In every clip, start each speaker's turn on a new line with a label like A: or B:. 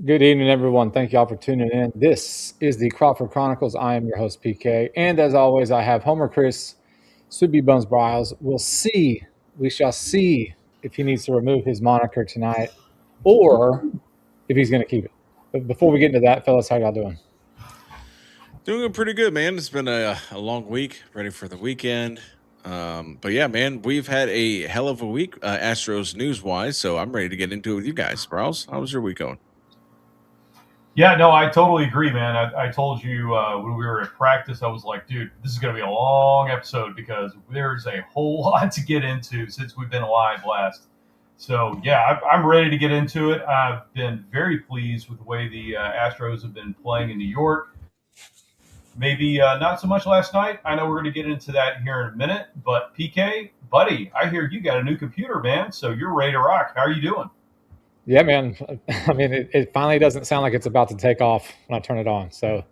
A: Good evening, everyone. Thank y'all for tuning in. This is the Crawford Chronicles. I am your host, PK. And as always, I have Homer Chris, Swoopy Bones Bryles. We shall see if he needs to remove his moniker tonight or if he's going to keep it. But before we get into that, fellas, how y'all doing?
B: Doing pretty good, man. It's been a long week, ready for the weekend. But yeah, man, we've had a hell of a week, Astros news wise. So I'm ready to get into it with you guys. Browse, how was your week going?
C: Yeah, no, I totally agree, man. I told you when we were at practice, I was like, dude, this is going to be a long episode because there's a whole lot to get into since we've been alive last. So, yeah, I'm ready to get into it. I've been very pleased with the way the Astros have been playing in New York. Maybe not so much last night. I know we're going to get into that here in a minute. But, PK, buddy, I hear you got a new computer, man. So you're ready to rock. How are you doing?
A: Yeah, man. I mean, it finally doesn't sound like it's about to take off when I turn it on. So,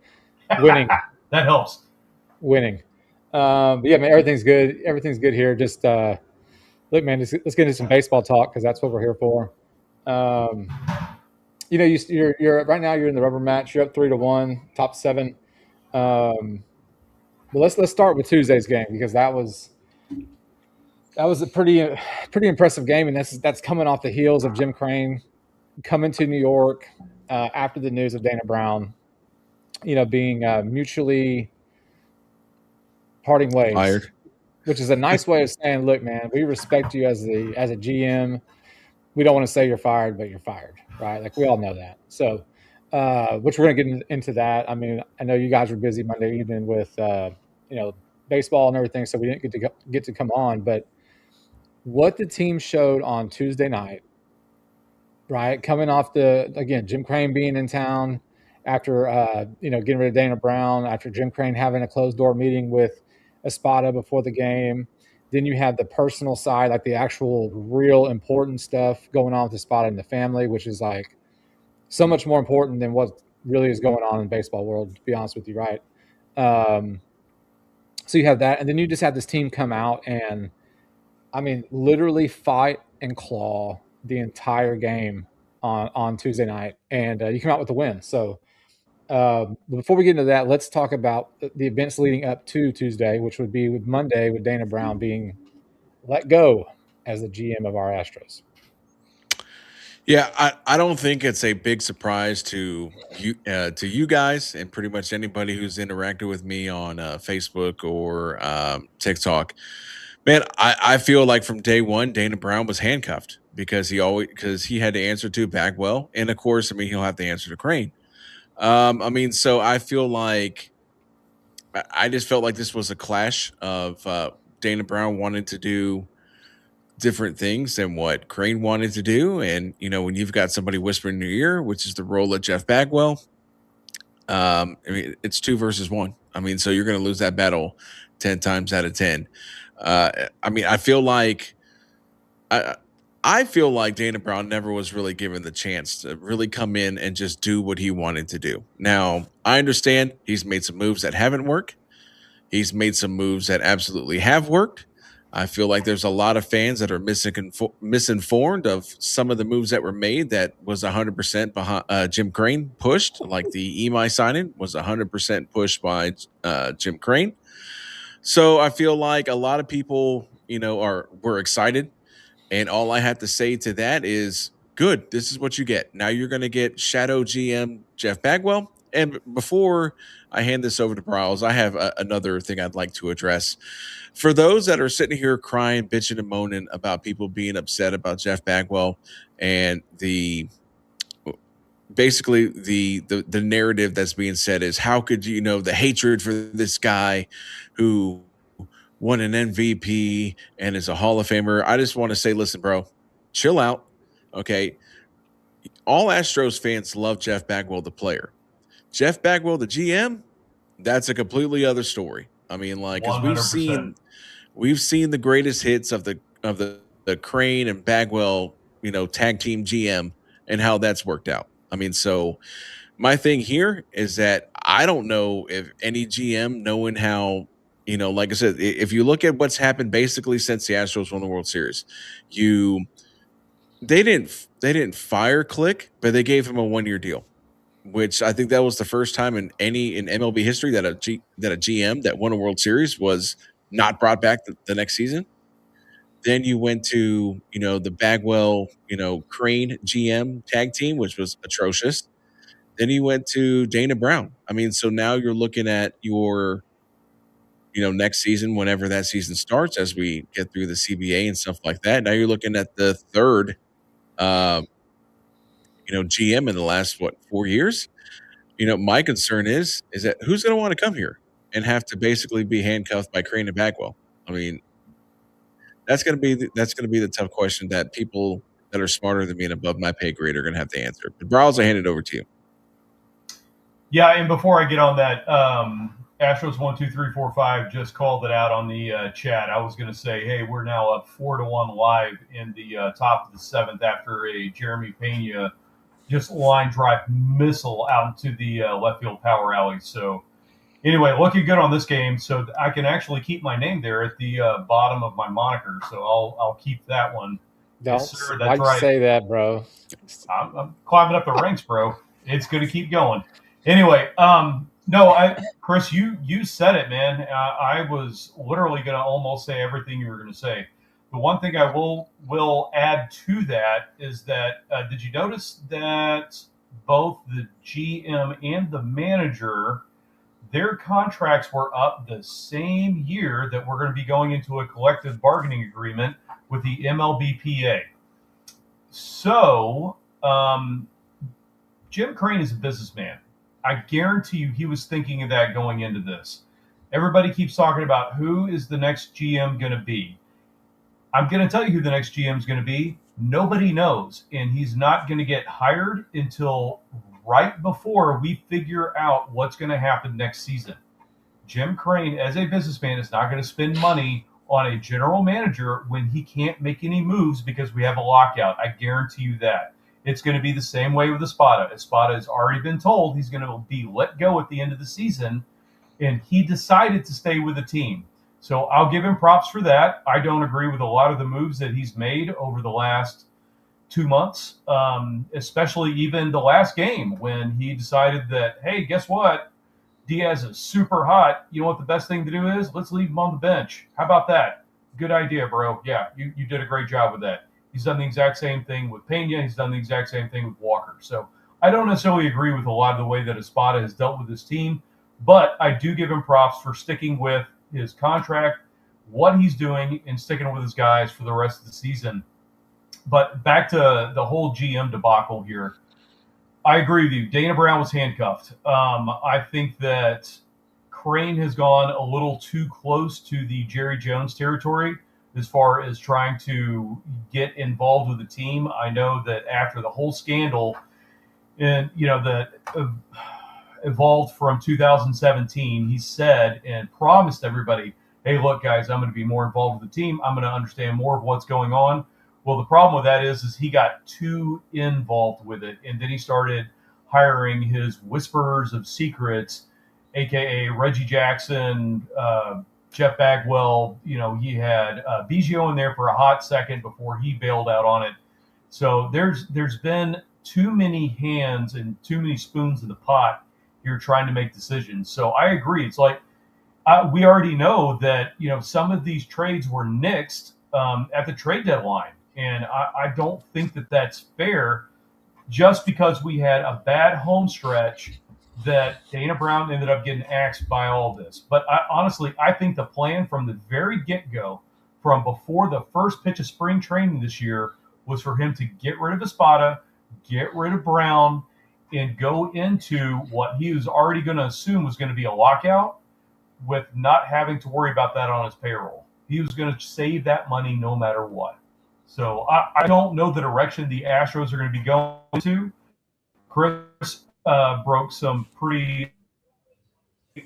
A: winning,
C: That helps.
A: winning. But yeah, man, everything's good. Everything's good here. Just look, man, let's get into some baseball talk because that's what we're here for. Um, you're right now. You're in the rubber match. You're up 3-1, top seven. But let's start with Tuesday's game because that was a pretty impressive game, and that's coming off the heels of Jim Crane coming to New York after the news of Dana Brown, being mutually parting ways,
B: Fired.
A: which is a nice way of saying, look, man, we respect you as a GM. We don't want to say you're fired, but you're fired, right? Like we all know that. So, which we're going to get into that. I mean, I know you guys were busy Monday evening with, you know, baseball and everything, so we didn't get to come on. But what the team showed on Tuesday night, right? Coming off again, Jim Crane being in town after, getting rid of Dana Brown, after Jim Crane having a closed door meeting with Espada before the game. Then you have the personal side, like the actual real important stuff going on with Espada and the family, which is like so much more important than what really is going on in the baseball world, to be honest with you, right? Um, so you have that, and then you just have this team come out and, I mean, literally fight and claw the entire game on Tuesday night, and you come out with the win. So before we get into that, let's talk about the events leading up to Tuesday, which would be with Monday with Dana Brown being let go as the GM of our Astros.
B: Yeah, I don't think it's a big surprise to you guys and pretty much anybody who's interacted with me on Facebook or TikTok. Man, I feel like from day one, Dana Brown was handcuffed because he had to answer to Bagwell, and of course, I mean he'll have to answer to Crane. I mean, so I feel like I just felt like this was a clash of Dana Brown wanting to do different things than what Crane wanted to do, and when you've got somebody whispering in your ear, which is the role of Jeff Bagwell, I mean it's two versus one. I mean, so you're going to lose that battle 10 times out of 10. I mean, I I feel like Dana Brown never was really given the chance to really come in and just do what he wanted to do. Now, I understand he's made some moves that haven't worked. He's made some moves that absolutely have worked. I feel like there's a lot of fans that are misinformed of some of the moves that were made that was 100% behind Jim Crane pushed, like the EMI signing was 100% pushed by Jim Crane. So I feel like a lot of people, were excited, and all I have to say to that is, good. This is what you get. Now you're going to get Shadow GM Jeff Bagwell. And before I hand this over to Brawls, I have another thing I'd like to address. For those that are sitting here crying, bitching, and moaning about people being upset about Jeff Bagwell and the basically the narrative that's being said is, how could the hatred for this guy who won an MVP and is a Hall of Famer. I just want to say, listen, bro, chill out. Okay. All Astros fans love Jeff Bagwell, the player. Jeff Bagwell, the GM, that's a completely other story. I mean, like, because
C: 100%.
B: we've seen the greatest hits of the Crane and Bagwell, tag team GM and how that's worked out. I mean, so my thing here is that I don't know if any GM knowing how, like I said, if you look at what's happened basically since the Astros won the World Series, you they didn't fire Click, but they gave him a 1-year deal, which I think that was the first time in MLB history that a GM that won a World Series was not brought back the next season. Then you went to, the Bagwell, Crane GM tag team, which was atrocious. Then you went to Dana Brown. I mean, so now you're looking at your, next season, whenever that season starts, as we get through the CBA and stuff like that. Now you're looking at the third, um, GM in the last, 4 years. My concern is that who's going to want to come here and have to basically be handcuffed by Crane and Bagwell? I mean, that's going to be the tough question that people that are smarter than me and above my pay grade are going to have to answer. But Brawls, I hand it over to you.
C: Yeah, and before I get on that, Astros 1-2-3-4-5 just called it out on the chat. I was going to say, hey, we're now up 4-1 live in the top of the seventh after a Jeremy Pena just line drive missile out into the left field power alley. So anyway, looking good on this game. So I can actually keep my name there at the bottom of my moniker. So I'll keep that one.
A: Don't
C: Yes, sir, that's
A: why'd you say that, bro?
C: I'm climbing up the ranks, bro. It's going to keep going. Anyway, no, Chris, you said it, man. I was literally going to almost say everything you were going to say. The one thing I will add to that is that did you notice that both the GM and the manager, their contracts were up the same year that we're going to be going into a collective bargaining agreement with the MLBPA. So Jim Crane is a businessman. I guarantee you he was thinking of that going into this. Everybody keeps talking about who is the next GM going to be. I'm going to tell you who the next GM is going to be. Nobody knows. And he's not going to get hired until right before we figure out what's going to happen next season. Jim Crane, as a businessman, is not going to spend money on a general manager when he can't make any moves because we have a lockout. I guarantee you that. It's going to be the same way with Espada. Espada has already been told he's going to be let go at the end of the season, and he decided to stay with the team. So I'll give him props for that. I don't agree with a lot of the moves that he's made over the last 2 months, especially even the last game when he decided that, hey, guess what? Diaz is super hot. You know what the best thing to do is? Let's leave him on the bench. How about that? Good idea, bro. Yeah, you did a great job with that. He's done the exact same thing with Pena. He's done the exact same thing with Walker. So I don't necessarily agree with a lot of the way that Espada has dealt with his team, but I do give him props for sticking with his contract, what he's doing, and sticking with his guys for the rest of the season. But back to the whole GM debacle here. I agree with you. Dana Brown was handcuffed. I think that Crane has gone a little too close to the Jerry Jones territory as far as trying to get involved with the team. I know that after the whole scandal, and that evolved from 2017, he said and promised everybody, hey, look, guys, I'm going to be more involved with the team. I'm going to understand more of what's going on. Well, the problem with that is he got too involved with it, and then he started hiring his whisperers of secrets, a.k.a. Reggie Jackson, Jeff Bagwell. He had Biggio in there for a hot second before he bailed out on it. So there's been too many hands and too many spoons in the pot here trying to make decisions. So I agree. It's like we already know that some of these trades were nixed at the trade deadline. And I don't think that that's fair just because we had a bad home stretch that Dana Brown ended up getting axed by all this. But honestly, I think the plan from the very get-go, from before the first pitch of spring training this year, was for him to get rid of Espada, get rid of Brown, and go into what he was already going to assume was going to be a lockout with not having to worry about that on his payroll. He was going to save that money no matter what. So I don't know the direction the Astros are going to be going to. Chris broke some pretty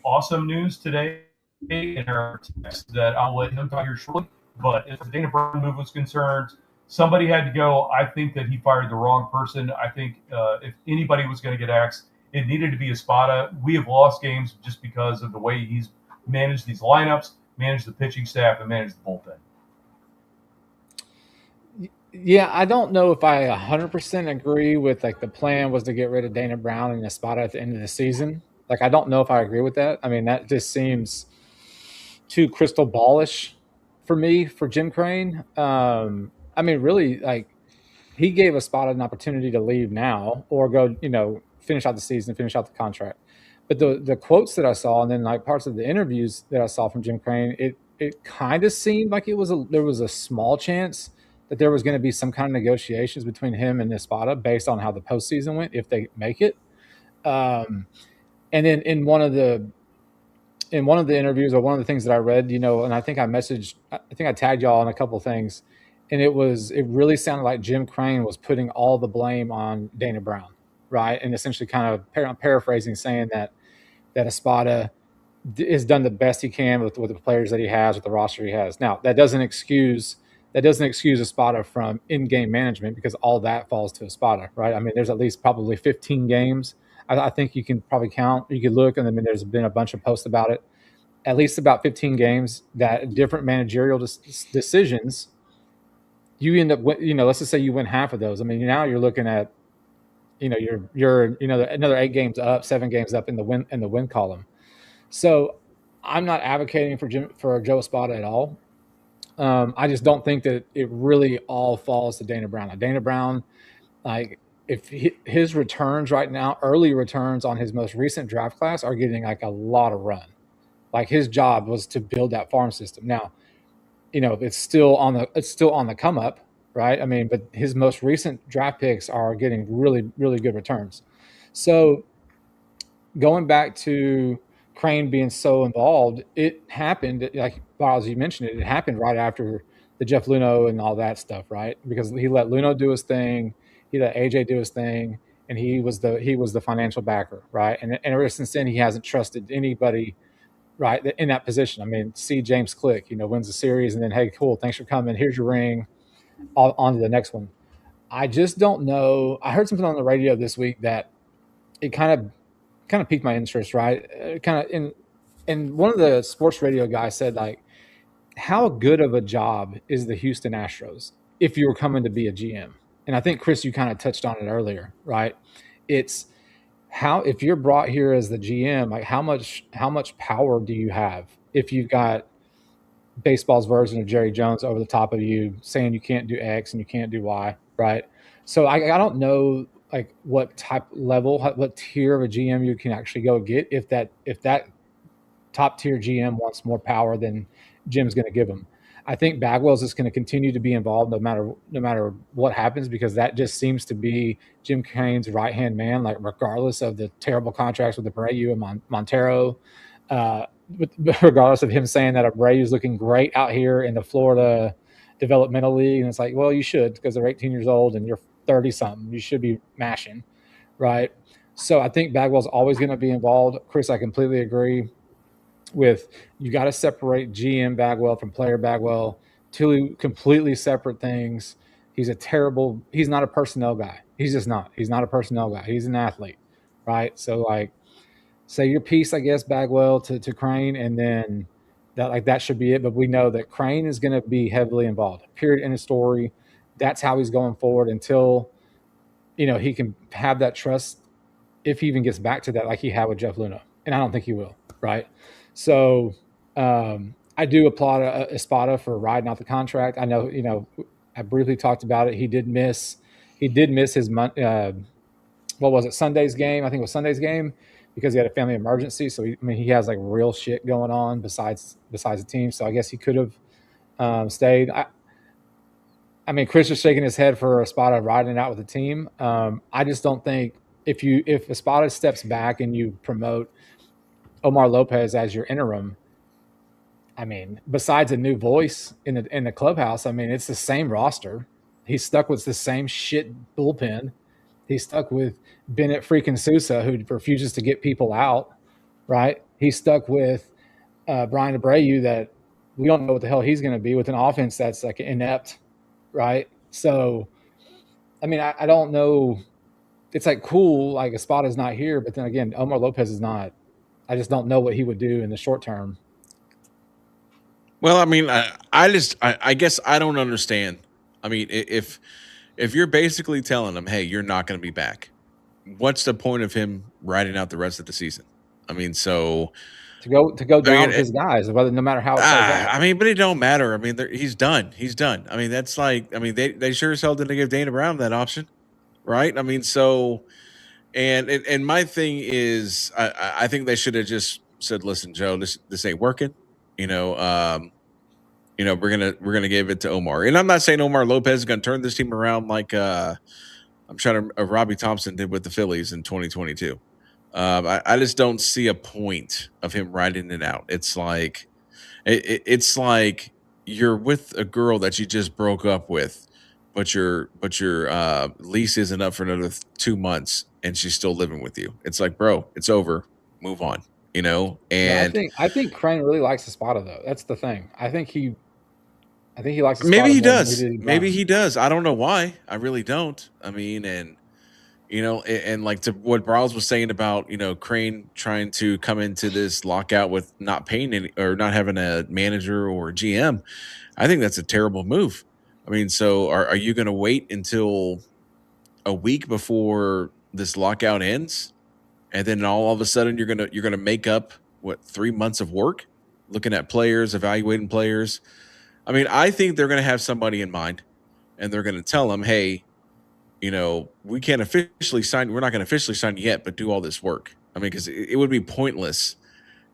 C: awesome news today in our text that I'll let him talk here shortly. But as the Dana Brown move was concerned, somebody had to go. I think that he fired the wrong person. I think if anybody was going to get axed, it needed to be Espada. We have lost games just because of the way he's managed these lineups, managed the pitching staff, and managed the bullpen.
A: Yeah, I don't know if I 100% agree with like the plan was to get rid of Dana Brown and Espada at the end of the season. Like, I don't know if I agree with that. I mean, that just seems too crystal ballish for me for Jim Crane. I mean, really, like he gave Espada an opportunity to leave now or go, finish out the season, finish out the contract. But the quotes that I saw, and then like parts of the interviews that I saw from Jim Crane, it kind of seemed like there was a small chance that there was going to be some kind of negotiations between him and Espada based on how the postseason went if they make it. Um, and then in one of the interviews or one of the things that I read, and I think I think I tagged y'all on a couple of things, and it really sounded like Jim Crane was putting all the blame on Dana Brown, right? And essentially kind of paraphrasing, saying that Espada has done the best he can with the players that he has, with the roster he has. Now that doesn't excuse Espada from in-game management, because all that falls to Espada, right? I mean, there's at least probably 15 games. I think you can probably count. You could look, and I mean, there's been a bunch of posts about it. At least about 15 games that different managerial decisions, you end up, let's just say you win half of those. I mean, now you're looking at, you're another 8 games up, 7 games up in the win column. So I'm not advocating for Joe Espada at all. I just don't think that it really all falls to Dana Brown. Now, Dana Brown, like, if his returns right now, early returns on his most recent draft class, are getting like a lot of run. Like, his job was to build that farm system. Now, it's still on the come up, right? I mean, but his most recent draft picks are getting really, really good returns. So going back to Crane being so involved, it happened, like Miles, you mentioned it happened right after the Jeff Luno and all that stuff, right? Because he let Luno do his thing, he let AJ do his thing, and he was the financial backer, right? And ever since then, he hasn't trusted anybody, right, in that position. I mean, see James Click, wins the series, and then, hey, cool, thanks for coming. Here's your ring. On to the next one. I just don't know. I heard something on the radio this week that it kind of piqued my interest, right? Kind of and one of the sports radio guys said, like, how good of a job is the Houston Astros if you were coming to be a GM? And I think, Chris, you kind of touched on it earlier, right? It's how, if you're brought here as the GM, like how much power do you have if you've got baseball's version of Jerry Jones over the top of you saying you can't do X and you can't do Y, right? So I don't know, like, what type level, what tier of a GM you can actually go get if that top tier GM wants more power than Jim's going to give him. I think Bagwell's just going to continue to be involved no matter what happens, because that just seems to be Jim Crane's right hand man. Like, regardless of the terrible contracts with Abreu and Montero, uh, regardless of him saying that Abreu's looking great out here in the Florida Developmental League, and it's like, well, you should, because they're 18 years old and you're 30 something. You should be mashing, right? So I think Bagwell's always going to be involved. Chris, I completely agree with, you got to separate GM Bagwell from player Bagwell, two completely separate things. He's not a personnel guy. He's just not. He's not a personnel guy. He's an athlete, right? So, like, say your piece, I guess, Bagwell to Crane, and then that should be it. But we know that Crane is going to be heavily involved. Period. In the story. That's how he's going forward until he can have that trust, if he even gets back to that, like he had with Jeff Luna, and I don't think he will, right? So I do applaud Espada for riding out the contract. I know, I briefly talked about it. He did miss his what was it, Sunday's game? I think it was Sunday's game, because he had a family emergency. So he has like real shit going on besides the team. So I guess he could have stayed. I mean, Chris is shaking his head for Espada riding it out with the team. I just don't think, if Espada steps back and you promote Omar Lopez as your interim, I mean, besides a new voice in the clubhouse, I mean, it's the same roster. He's stuck with the same shit bullpen. He's stuck with Bennett freaking Sousa, who refuses to get people out, right? He's stuck with Brian Abreu, that we don't know what the hell he's going to be, with an offense that's like inept, right? So, I mean, I don't know. It's like, cool, like Espada's not here, but then again, Omar Lopez is not. I just don't know what he would do in the short term.
B: Well, I mean, I guess I don't understand. I mean, if you're basically telling him, hey, you're not going to be back, what's the point of him riding out the rest of the season? I mean, so
A: to go
B: I
A: down
B: mean,
A: with his guys, whether no matter how it plays out.
B: I mean, but it don't matter. I mean, he's done. He's done. I mean, that's like, I mean, they sure as hell didn't give Dana Brown that option, right? I mean, so and my thing is, I think they should have just said, listen, Joe, this ain't working. You know, we're gonna give it to Omar, and I'm not saying Omar Lopez is gonna turn this team around like I'm trying to Robbie Thompson did with the Phillies in 2022. I just don't see a point of him riding it out. It's like it's like you're with a girl that you just broke up with, but your lease isn't up for another 2 months, and she's still living with you. It's like, bro, it's over. Move on. You know,
A: Yeah,
B: and
A: I think Crane really likes Espada though. That's the thing. I think he likes
B: maybe
A: Espada
B: he
A: more than he
B: does.
A: did
B: Maybe
A: Brown.
B: he does. I don't know why. I really don't. I mean, and and like to what Brawls was saying about Crane trying to come into this lockout with not paying any or not having a manager or GM. I think that's a terrible move. I mean, so are you going to wait until a week before this lockout ends, and then all of a sudden you're gonna make up what 3 months of work, looking at players, evaluating players? I mean, I think they're going to have somebody in mind, and they're going to tell them, hey, we can't officially sign. We're not going to officially sign yet, but do all this work. I mean, because it would be pointless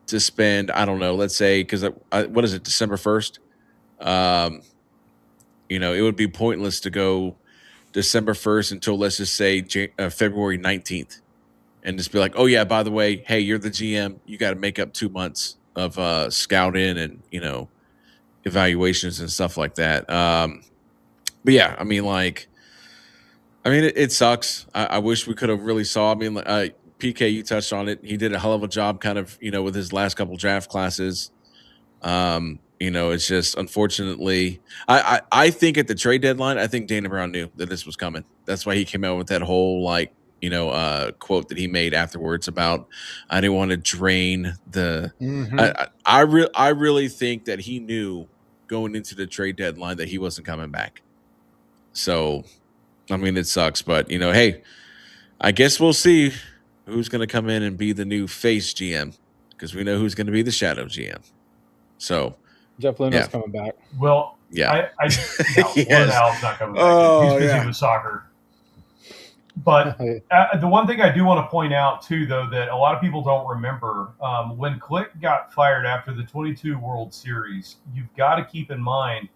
B: to spend, I don't know, let's say, because what is it, December 1st? Um, it would be pointless to go December 1st until, let's just say, February 19th, and just be like, oh, yeah, by the way, hey, you're the GM. You got to make up 2 months of scouting and, evaluations and stuff like that. But yeah, I mean, like, it sucks. I wish we could have really saw. I mean, PK, you touched on it. He did a hell of a job, kind of, with his last couple draft classes. It's just unfortunately, I think at the trade deadline, I think Dana Brown knew that this was coming. That's why he came out with that whole quote that he made afterwards about I didn't want to drain the.
A: Mm-hmm.
B: I really think that he knew going into the trade deadline that he wasn't coming back. So I mean, it sucks, but hey, I guess we'll see who's going to come in and be the new face GM because we know who's going to be the shadow GM. So,
A: Jeff Luno's
B: yeah.
A: coming back.
C: Well,
B: yeah,
C: no,
B: Yes.
C: Al's not coming back.
B: Oh,
C: He's busy
B: yeah.
C: with soccer. But the one thing I do want to point out, too, though, that a lot of people don't remember, when Click got fired after the 22 World Series, you've got to keep in mind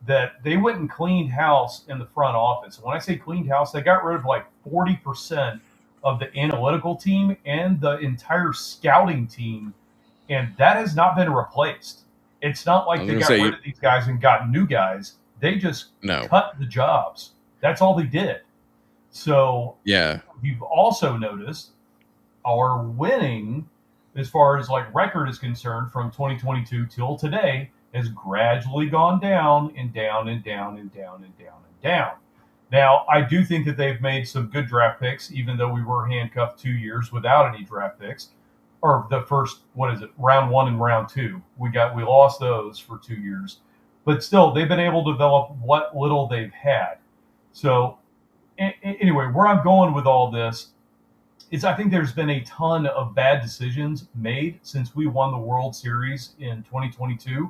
C: that they went and cleaned house in the front office. When I say cleaned house, they got rid of like 40% of the analytical team and the entire scouting team, and that has not been replaced. It's not like they got rid of these guys and got new guys. They just cut the jobs. That's all they did. So
B: yeah,
C: you've also noticed our winning, as far as like record is concerned, from 2022 till today, has gradually gone down and down and down and down and down and down. Now, I do think that they've made some good draft picks, even though we were handcuffed 2 years without any draft picks. Or the first, round 1 and round 2. We lost those for 2 years. But still, they've been able to develop what little they've had. So, anyway, where I'm going with all this is I think there's been a ton of bad decisions made since we won the World Series in 2022.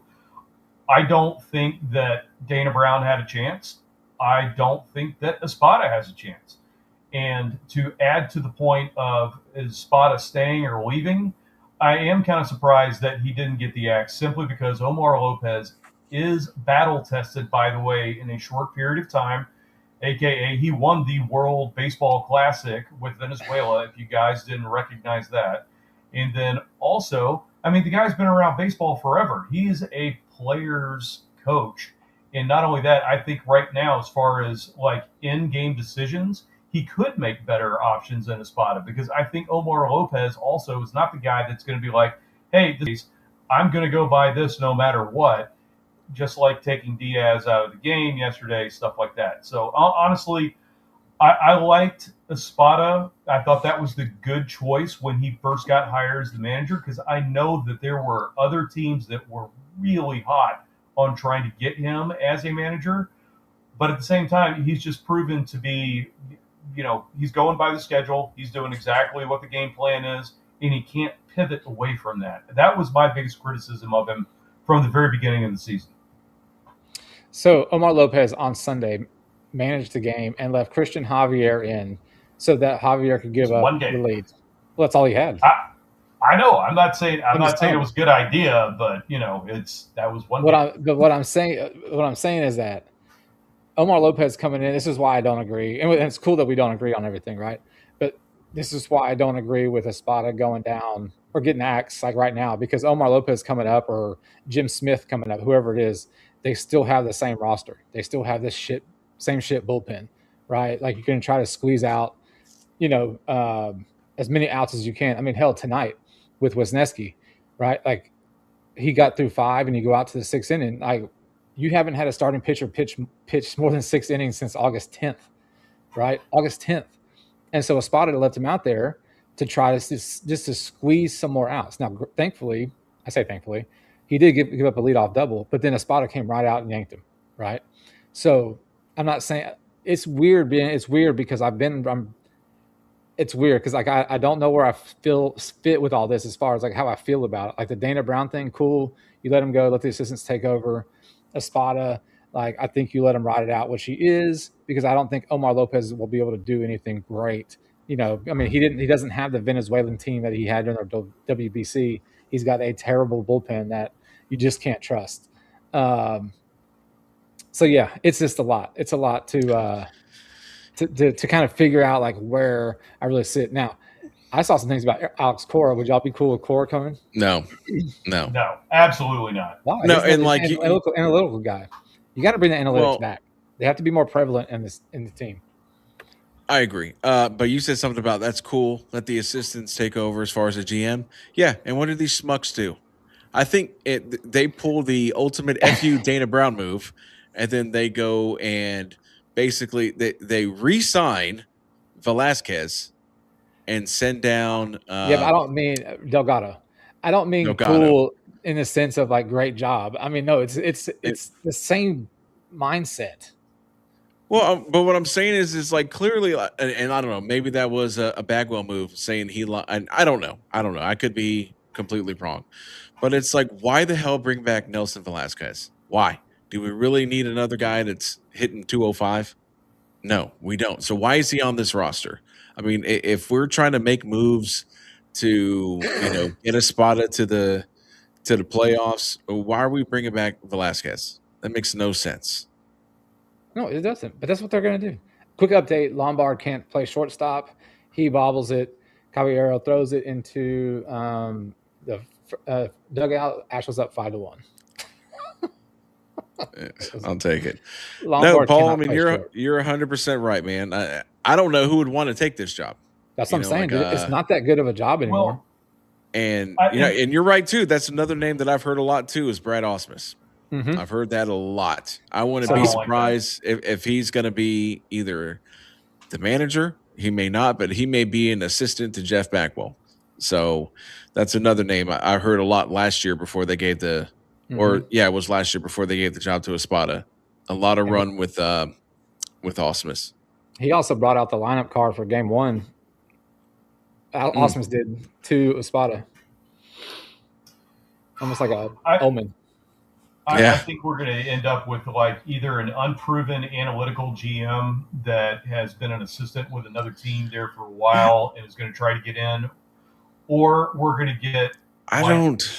C: I don't think that Dana Brown had a chance. I don't think that Espada has a chance. And to add to the point of is Espada staying or leaving, I am kind of surprised that he didn't get the axe simply because Omar Lopez is battle tested, by the way, in a short period of time. AKA, he won the World Baseball Classic with Venezuela, if you guys didn't recognize that. And then also, I mean, the guy's been around baseball forever. He's a player's coach. And not only that, I think right now, as far as like in-game decisions, he could make better options than Espada because I think Omar Lopez also is not the guy that's going to be like, hey, I'm going to go buy this no matter what, just like taking Diaz out of the game yesterday, stuff like that. So honestly, I liked Espada. I thought that was the good choice when he first got hired as the manager because I know that there were other teams that were really hot on trying to get him as a manager. but at the same time, he's just proven to be, he's going by the schedule. He's doing exactly what the game plan is, and he can't pivot away from that. That was my biggest criticism of him from the very beginning of the season.
A: So Omar Lopez on Sunday managed the game and left Christian Javier in so that Javier could give
C: It's
A: up
C: one
A: the
C: game.
A: lead. Well, that's all he had.
C: I know. I'm not saying
A: I'm just
C: it
A: saying.
C: was a good idea, but that was one game.
A: What I'm saying is that Omar Lopez coming in. This is why I don't agree, and it's cool that we don't agree on everything, right? But this is why I don't agree with Espada going down or getting axed like right now, because Omar Lopez coming up or Jim Smith coming up, whoever it is, they still have the same roster. They still have this same shit bullpen, right? Like you're going to try to squeeze out, as many outs as you can. I mean, hell, tonight with Wisniewski, right? Like he got through 5 and you go out to the 6th inning. Like you haven't had a starting pitcher pitch more than 6 innings since August 10th, right? August 10th. And so Espada left him out there to try to just to squeeze some more outs. Now, thankfully, he did give up a leadoff double, but then Espada came right out and yanked him, right? So I'm not saying it's weird. It's weird because it's weird because like I don't know where I fit with all this as far as like how I feel about it. Like the Dana Brown thing, cool. You let him go, let the assistants take over. Espada, like I think you let him ride it out, which he is, because I don't think Omar Lopez will be able to do anything great. I mean, he doesn't have the Venezuelan team that he had during their WBC. He's got a terrible bullpen that you just can't trust. So yeah, it's just a lot. It's a lot to kind of figure out like where I really sit. Now, I saw some things about Alex Cora. Would y'all be cool with Cora coming?
B: No,
C: absolutely not.
A: Why?
B: No,
A: He's
B: and like
A: analytical guy. You got to bring the analytics back. They have to be more prevalent in the team.
B: I agree. But you said something about that's cool. Let the assistants take over as far as the GM. Yeah, and what do these schmucks do? I think they pull the ultimate FU Dana Brown move, and then they go and basically they re-sign Velasquez and send down.
A: Yeah, but I don't mean Delgado. I don't mean
B: Delgado.
A: Cool in the sense of like great job. I mean, no, it's the same mindset.
B: Well, but what I'm saying is like clearly, and I don't know, maybe that was a Bagwell move saying and I don't know. I could be completely wrong, but it's like, why the hell bring back Nelson Velasquez? Why? Do we really need another guy that's hitting 205? No, we don't. So why is he on this roster? I mean, if we're trying to make moves to get Espada to the playoffs, why are we bringing back Velasquez? That makes no sense.
A: No, it doesn't. But that's what they're going to do. Quick update: Lombard can't play shortstop. He bobbles it. Caballero throws it into the dugout. Astros up 5-1.
B: I'll take it.
A: Lombard
B: no, Paul. I mean,
A: short.
B: you're 100% right, man. I don't know who would want to take this job.
A: That's what I'm saying, dude. It's not that good of a job anymore.
C: Well,
B: and and you're right too. That's another name that I've heard a lot too. Is Brad Ausmus.
A: Mm-hmm.
B: I've heard that a lot. I wouldn't be surprised if he's going to be either the manager. He may not, but he may be an assistant to Jeff Bagwell. So that's another name I heard a lot last year before they gave the, it was last year before they gave the job to Espada. A lot of run with Ausmus.
A: He also brought out the lineup card for Game 1. Ausmus did to Espada. Almost like a omen.
C: I think we're going to end up with like either an unproven analytical GM that has been an assistant with another team there for a while and is going to try to get in, or we're going to get.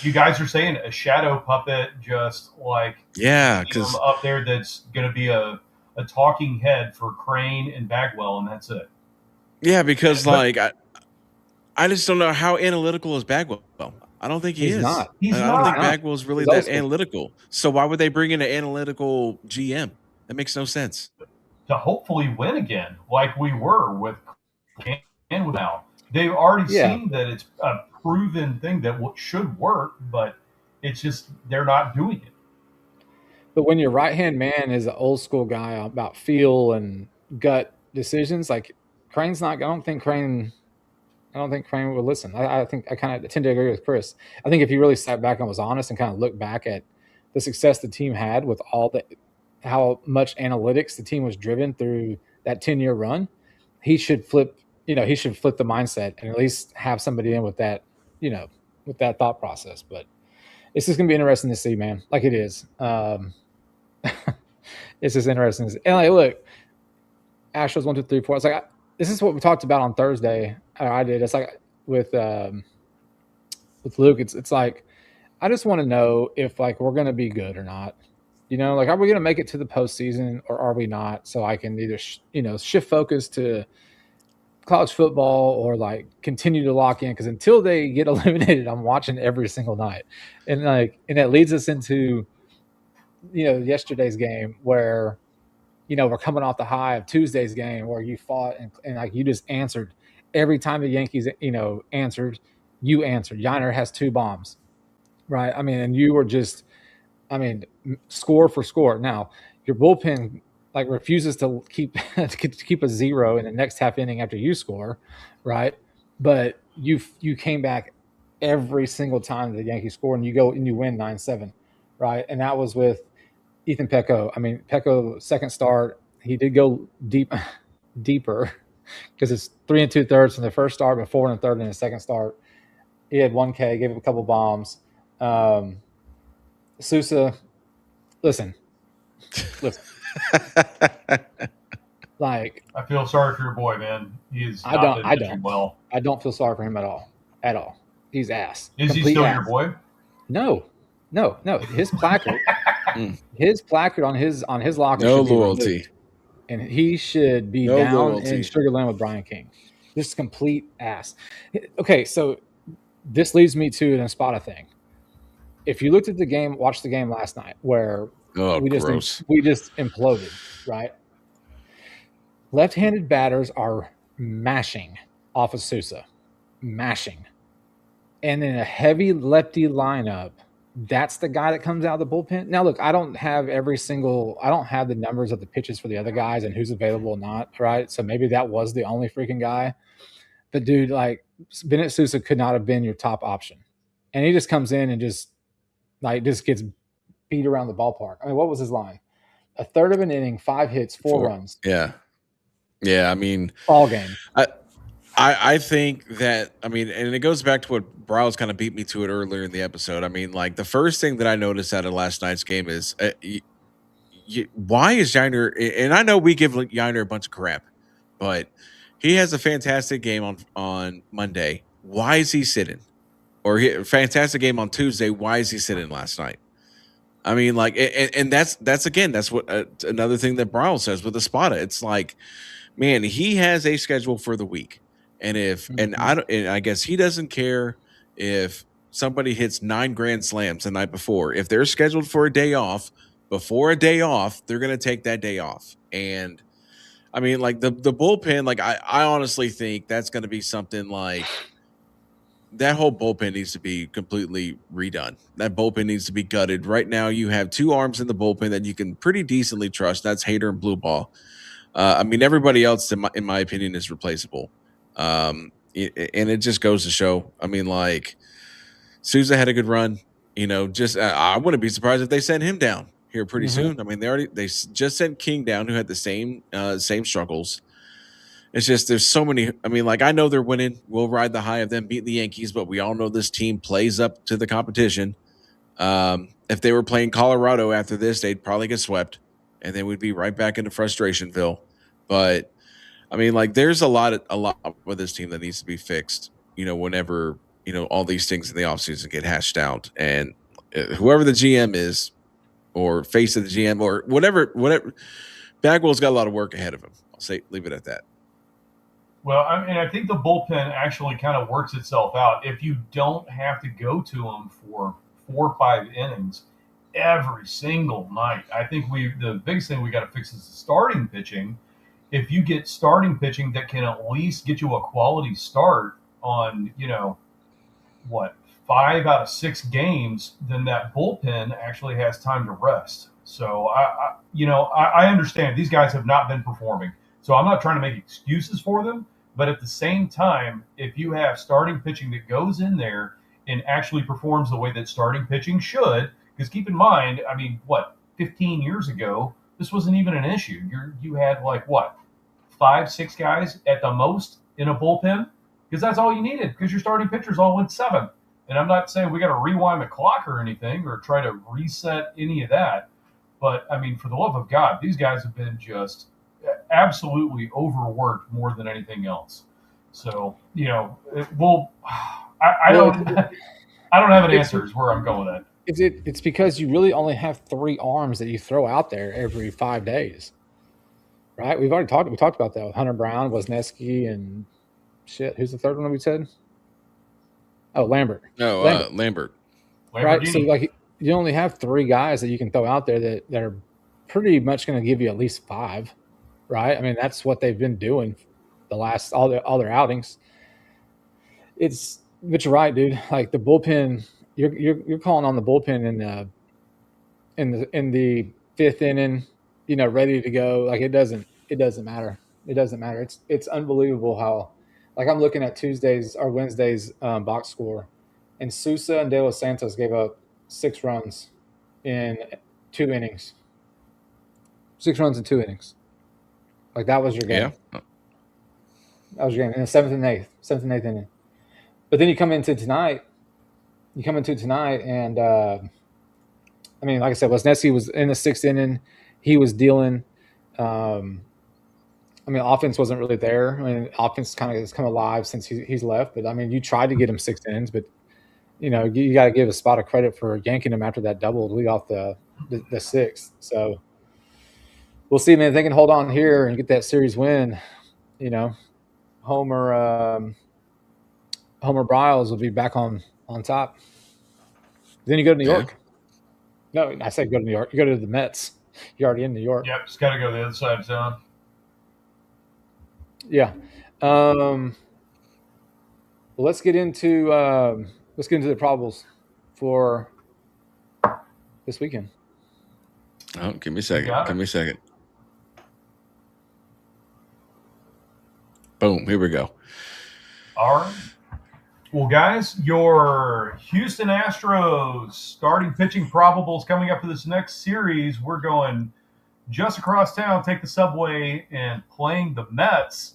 C: You guys are saying a shadow puppet, just like
B: because
C: up there that's going to be a talking head for Crane and Bagwell, and that's it.
B: Yeah, because I just don't know how analytical is Bagwell. I don't think he is.
A: Not.
B: I don't think Bagwell is really that analytical. So why would they bring in an analytical GM? That makes no sense.
C: To hopefully win again, like we were with and without. They've already seen that it's a proven thing that should work, but it's just they're not doing it.
A: But when your right-hand man is an old school guy about feel and gut decisions, like Crane's not. I don't think Crane would listen. I think I kind of tend to agree with Chris. I think if he really sat back and was honest and kind of looked back at the success the team had with all the how much analytics the team was driven through that 10-year run, he should flip. He should flip the mindset and at least have somebody in with that. With that thought process. But it's just gonna be interesting to see, man. Like it is. It's just interesting. And like, look, Astros 1, 2, 3, 4. It's like this is what we talked about on Thursday. Or I did. It's like with Luke. It's like I just want to know if like we're gonna be good or not. Like are we gonna make it to the postseason or are we not? So I can either shift focus to college football or like continue to lock in because until they get eliminated, I'm watching every single night, and that leads us into yesterday's game where we're coming off the high of Tuesday's game where you fought and like you just answered every time the Yankees answered, you answered. Yiner has 2 bombs, right? I mean, and you were just, score for score. Now your bullpen like refuses to keep a 0 in the next half inning after you score, right? But you came back every single time the Yankees score and you go and you win 9-7, right? And that was with Ethan Pecco. I mean, Pecco second start, he did go deeper because it's 3 2/3 from the first start, but 4 1/3 in the second start. He had 1K, gave up a couple bombs. Sousa, listen. Like
C: I feel sorry for your boy, man. He's
A: I don't.
C: Well.
A: I don't feel sorry for him at all. At all. He's ass.
C: Is he still your boy?
A: No. His placard, on his locker.
B: No loyalty.
A: And he should be down in Sugar Land with Brian King. Just complete ass. Okay, so this leads me to an Espada thing. If you looked at the game, watched the game last night, where we just imploded, right? Left-handed batters are mashing off of Sousa, mashing, and in a heavy lefty lineup, that's the guy that comes out of the bullpen. Now, look, I don't have the numbers of the pitches for the other guys and who's available or not, right? So maybe that was the only freaking guy. But, dude, like, Bennett Sousa could not have been your top option. And he just comes in and just gets beat around the ballpark. I mean, what was his line? A third of an inning, 5 hits, 4 runs.
B: Yeah. Yeah, I mean.
A: All game.
B: I think that, and it goes back to what Browse kind of beat me to it earlier in the episode. I mean, like, the first thing that I noticed out of last night's game is why is Yiner, and I know we give Yiner a bunch of crap, but he has a fantastic game on Monday. Why is he sitting? Or fantastic game on Tuesday. Why is he sitting last night? I mean, like, and that's what another thing that Browse says with Espada. It's like, man, he has a schedule for the week. And I guess he doesn't care if somebody hits 9 grand slams the night before. If they're scheduled for a day off, before a day off, they're going to take that day off. And I mean, like the bullpen, like I honestly think that's going to be something like that whole bullpen needs to be completely redone. That bullpen needs to be gutted. Right now, you have 2 arms in the bullpen that you can pretty decently trust. That's Hader and Blue Ball. I mean, everybody else, in my opinion, is replaceable. And it just goes to show. I mean, like, Sousa had a good run. I wouldn't be surprised if they sent him down here pretty soon. I mean, they just sent King down, who had the same struggles. It's just there's so many. I mean, like, I know they're winning. We'll ride the high of them beating the Yankees, but we all know this team plays up to the competition. If they were playing Colorado after this, they'd probably get swept, and then we'd be right back into frustrationville. But I mean, like, there's a lot with this team that needs to be fixed. Whenever all these things in the offseason get hashed out, and whoever the GM is, or face of the GM, or whatever, Bagwell's got a lot of work ahead of him. Leave it at that.
C: Well, I think the bullpen actually kind of works itself out if you don't have to go to them for 4 or 5 innings every single night. I think the biggest thing we got to fix is the starting pitching. If you get starting pitching that can at least get you a quality start on, 5 out of 6 games, then that bullpen actually has time to rest. So I understand these guys have not been performing. So I'm not trying to make excuses for them, but at the same time, if you have starting pitching that goes in there and actually performs the way that starting pitching should, because keep in mind, 15 years ago, this wasn't even an issue. You had like what, 5, 6 guys at the most in a bullpen, because that's all you needed. Because your starting pitchers all went 7. And I'm not saying we got to rewind the clock or anything or try to reset any of that. But I mean, for the love of God, these guys have been just absolutely overworked more than anything else. So I don't I don't have an answer. Is where I'm going with that.
A: It's because you really only have 3 arms that you throw out there every 5 days, right? We talked about that with Hunter Brown, Wozniacki, and shit. Who's the third one we said? Oh, Lambert.
B: No, Lambert.
A: Right. So like you only have 3 guys that you can throw out there that are pretty much going to give you at least 5, right? I mean, that's what they've been doing the last all their outings. But you're right, dude. Like the bullpen, you're calling on the bullpen in the 5th inning, ready to go. Like it doesn't matter. It doesn't matter. It's unbelievable how, like I'm looking at Tuesday's or Wednesday's box score, and Sousa and De Los Santos gave up 6 runs in 2 innings. 6 runs in 2 innings. Like that was your game.
B: Yeah.
A: That was your game in the 7th and 8th inning. But then you come into tonight, and I mean, like I said, Wozniacki was in the 6th inning. He was dealing. I mean, offense wasn't really there. I mean, offense kind of has come alive since he's left. But I mean, you tried to get him 6 innings, but you got to give Espada credit for yanking him after that double lead off the 6th. So we'll see, man. If they can hold on here and get that series win, Homer Bryles will be back on top. Then you go to New York. No, I said go to New York. You go to the Mets. You're already in New York.
C: Yep, just got to go to the other side of town.
A: Yeah. Let's get into the probables for this weekend.
B: Oh, give me a second. Boom, here we go.
C: All right. Well, guys, your Houston Astros starting pitching probables coming up for this next series. We're going just across town, take the subway, and playing the Mets.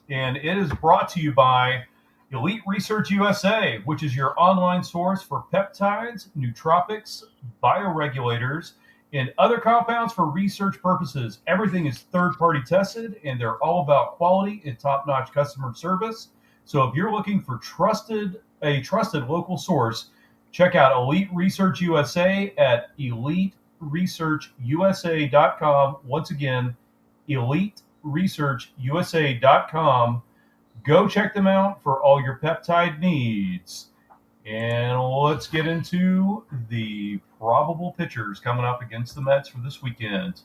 C: And it is brought to you by Elite Research USA, which is your online source for peptides, nootropics, bioregulators, and other compounds for research purposes. Everything is third-party tested, and they're all about quality and top-notch customer service. So if you're looking for a trusted local source, check out Elite Research USA at eliteresearchusa.com. Once again, eliteresearchusa.com. Go check them out for all your peptide needs. And let's get into the probable pitchers coming up against the Mets for this weekend.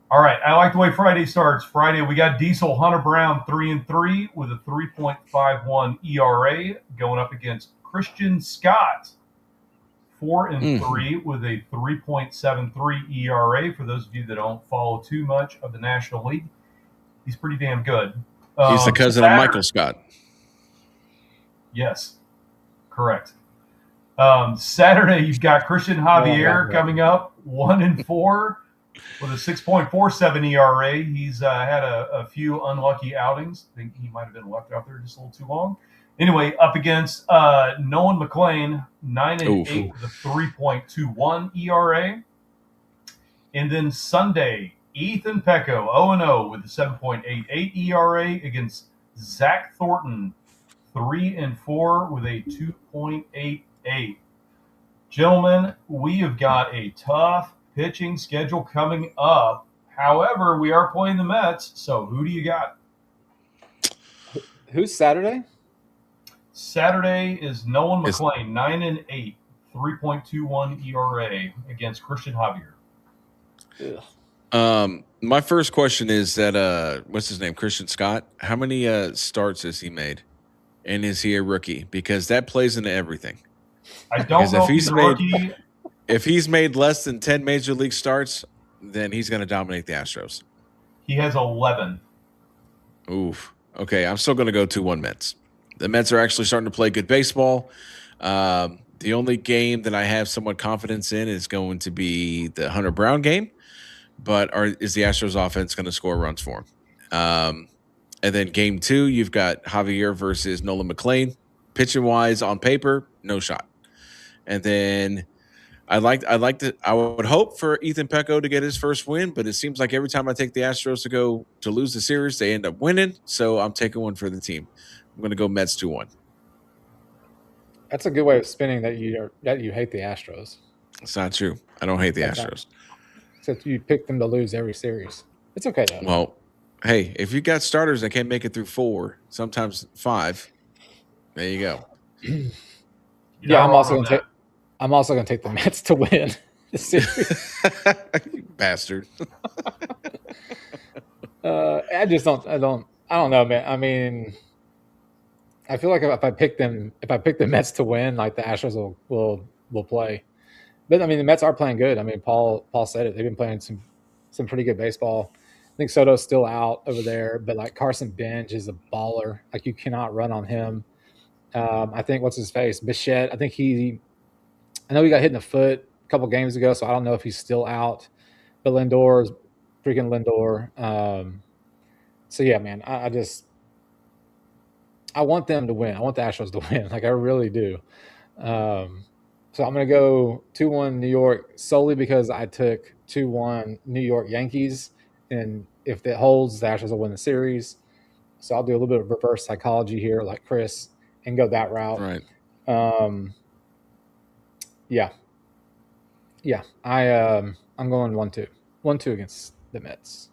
C: All right, I like the way Friday starts. Friday, we got Diesel Hunter Brown 3-3 with a 3.51 ERA going up against Christian Scott 4-3 with a 3.73 ERA. For those of you that don't follow too much of the National League, he's pretty damn good.
B: He's the cousin of Michael Scott.
C: Yes, correct. Saturday, you've got Christian Javier coming up 1-4. With a 6.47 ERA. He's had a few unlucky outings. I think he might have been left out there just a little too long. Anyway, up against Nolan McLean, 9-8 with a 3.21 ERA. And then Sunday, Ethan Pecco, 0-0 with a 7.88 ERA against Zach Thornton, 3-4 with a 2.88. Gentlemen, we have got a tough pitching schedule coming up. However, we are playing the Mets, so who do you got?
A: Who's Saturday?
C: Saturday is Nolan McLean, 9-8, 3.21 ERA against Christian Javier.
B: My first question is that what's his name? Christian Scott. How many starts has he made? And is he a rookie? Because that plays into everything.
C: I don't know if he's a rookie.
B: If he's made less than 10 major league starts, then he's going to dominate the Astros.
C: He has 11.
B: Oof. Okay, I'm still going to go 2-1 Mets. The Mets are actually starting to play good baseball. The only game that I have somewhat confidence in is going to be the Hunter Brown game but is the Astros offense going to score runs for him? And then game 2, you've got Javier versus Nolan McLean. Pitching wise, on paper, no shot. And then I would hope for Ethan Pecco to get his first win, but it seems like every time I take the Astros to lose the series, they end up winning. So I'm taking one for the team. I'm going to go Mets 2-1.
A: That's a good way of spinning that you hate the Astros.
B: It's not true. I don't hate the Astros.
A: Except you pick them to lose every series. It's okay though.
B: Well, hey, if you got starters that can't make it through 4, sometimes 5, there you go.
A: Yeah, I'm also going to take the Mets to win the series.
B: You bastard.
A: I don't know, man. I mean, I feel like if I pick the Mets to win, like the Astros will play. But I mean, the Mets are playing good. I mean, Paul said it. They've been playing some pretty good baseball. I think Soto's still out over there, but like Carson Bench is a baller. Like you cannot run on him. I think what's his face, Bichette. I know he got hit in the foot a couple games ago, so I don't know if he's still out. But Lindor's freaking Lindor. So yeah, man, I want them to win. I want the Astros to win. Like I really do. So I'm going to go 2-1 New York solely because I took 2-1 New York Yankees. And if it holds, the Astros will win the series. So I'll do a little bit of reverse psychology here like Chris and go that route.
B: Right.
A: Yeah. I'm going 1-2. 1-2 against the Mets.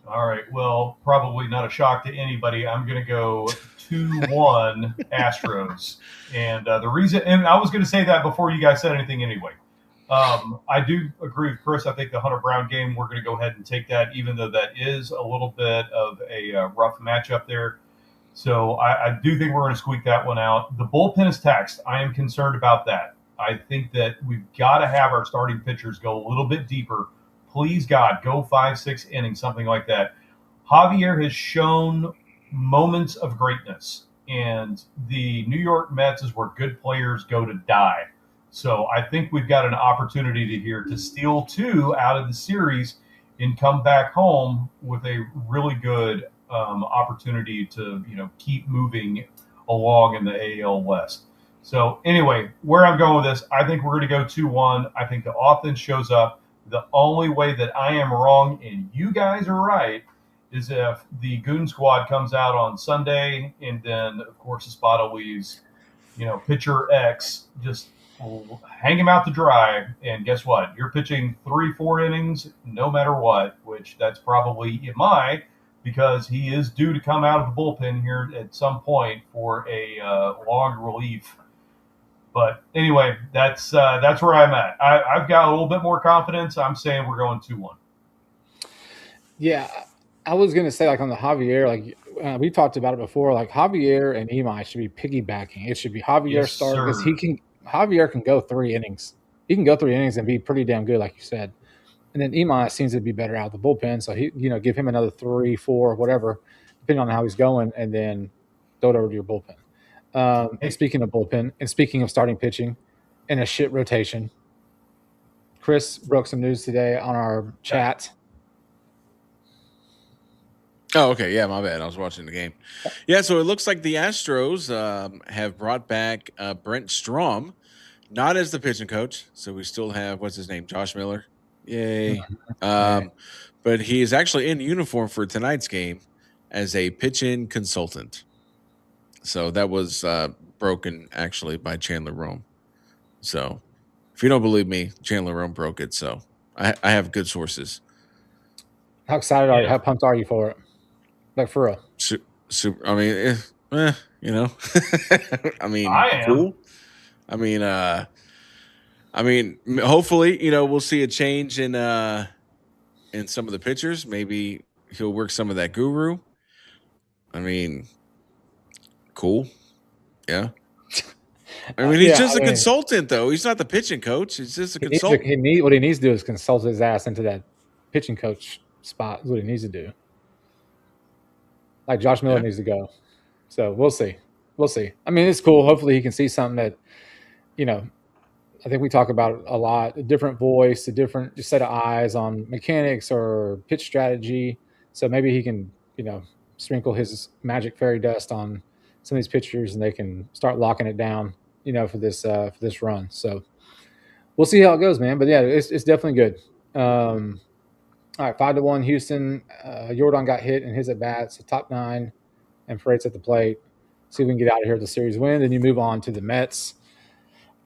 C: All right. Well, probably not a shock to anybody. I'm going to go 2-1 Astros. And the reason, and I was going to say that before you guys said anything anyway. I do agree with Chris. I think the Hunter Brown game, we're going to go ahead and take that, even though that is a little bit of a rough matchup there. So I do think we're going to squeak that one out. The bullpen is taxed. I am concerned about that. I think that we've got to have our starting pitchers go a little bit deeper. Please, God, go 5-6 innings, something like that. Javier has shown moments of greatness, and the New York Mets is where good players go to die. So I think we've got an opportunity here to steal 2 out of the series and come back home with a really good opportunity to keep moving along in the AL West. So anyway, where I'm going with this, I think we're going to go 2-1. I think the offense shows up. The only way that I am wrong and you guys are right is if the Goon Squad comes out on Sunday and then, of course, Espada leaves, pitcher X, just hang him out to dry. And guess what? You're pitching 3-4 innings no matter what, which that's probably MI because he is due to come out of the bullpen here at some point for a long relief. But anyway, that's where I'm at. I've got a little bit more confidence. I'm saying we're going 2-1.
A: Yeah, I was going to say like on the Javier, like we talked about it before, like Javier and Imai should be piggybacking. It should be Javier start because Javier can go 3 innings. He can go 3 innings and be pretty damn good, like you said. And then Imai seems to be better out of the bullpen, so he give him another 3, 4, whatever, depending on how he's going, and then throw it over to your bullpen. And speaking of bullpen, and speaking of starting pitching, and a shit rotation, Chris broke some news today on our chat.
B: Oh, okay. Yeah, my bad. I was watching the game. Yeah, so it looks like the Astros have brought back Brent Strom, not as the pitching coach. So we still have, what's his name, Josh Miller. Yay. But he is actually in uniform for tonight's game as a pitching consultant. So that was broken, actually, by Chandler Rome. So if you don't believe me, Chandler Rome broke it. So I have good sources.
A: How excited are you? How pumped are you for it? Like, for real?
B: Super. I mean, I mean,
C: I
B: cool. I mean, hopefully, we'll see a change in some of the pitchers. Maybe he'll work some of that guru. I mean, cool. Yeah. I mean, he's just a consultant, though. He's not the pitching coach. He's just a consultant.
A: What he needs to do is consult his ass into that pitching coach spot. Is what he needs to do. Like Josh Miller needs to go. So we'll see. I mean, it's cool. Hopefully he can see something that, I think we talk about it a lot, a different voice, a different set of eyes on mechanics or pitch strategy. So maybe he can, sprinkle his magic fairy dust on some of these pitchers, and they can start locking it down, for this run. So we'll see how it goes, man. But yeah, it's definitely good. All right, 5-1 Houston. Jordan got hit in his at bats, so top 9, and Freight's at the plate. See if we can get out of here with the series win. Then you move on to the Mets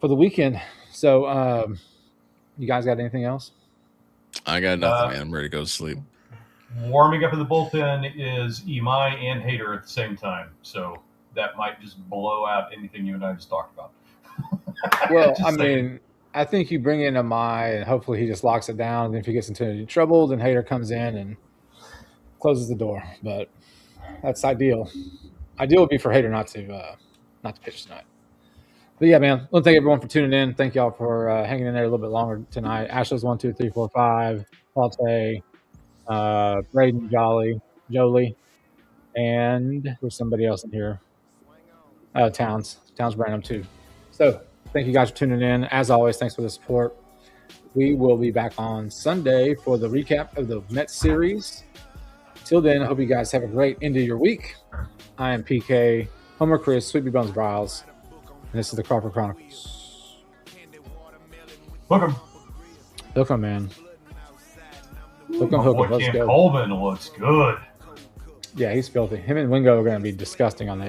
A: for the weekend. So, you guys got anything else?
B: I got nothing, man. I'm ready to go to sleep.
C: Warming up in the bullpen is Imai and Hader at the same time, so that might just blow out anything you and I just talked about.
A: Well, I mean, I think you bring in Amai, and hopefully he just locks it down. And if he gets into any trouble, then Hader comes in and closes the door. But that's ideal. Ideal would be for Hader not to pitch tonight. But yeah, man. Well, thank everyone for tuning in. Thank y'all for hanging in there a little bit longer tonight. Ashley's 1, 2, 3, 4, 5. Palte, Braden, Jolie, and there's somebody else in here. Towns Branham too. So thank you guys for tuning in. As always, thanks for the support. We will be back on Sunday for the recap of the Mets series. Till then, I hope you guys have a great end of your week. I am PK, Homer Chris, Sweepy Bones Bryles, and this is the Crawford Chronicles. Hook 'em, man. Hook 'em.
C: Let's go. Coleman looks good.
A: Yeah, he's filthy. Him and Wingo are going to be disgusting on that.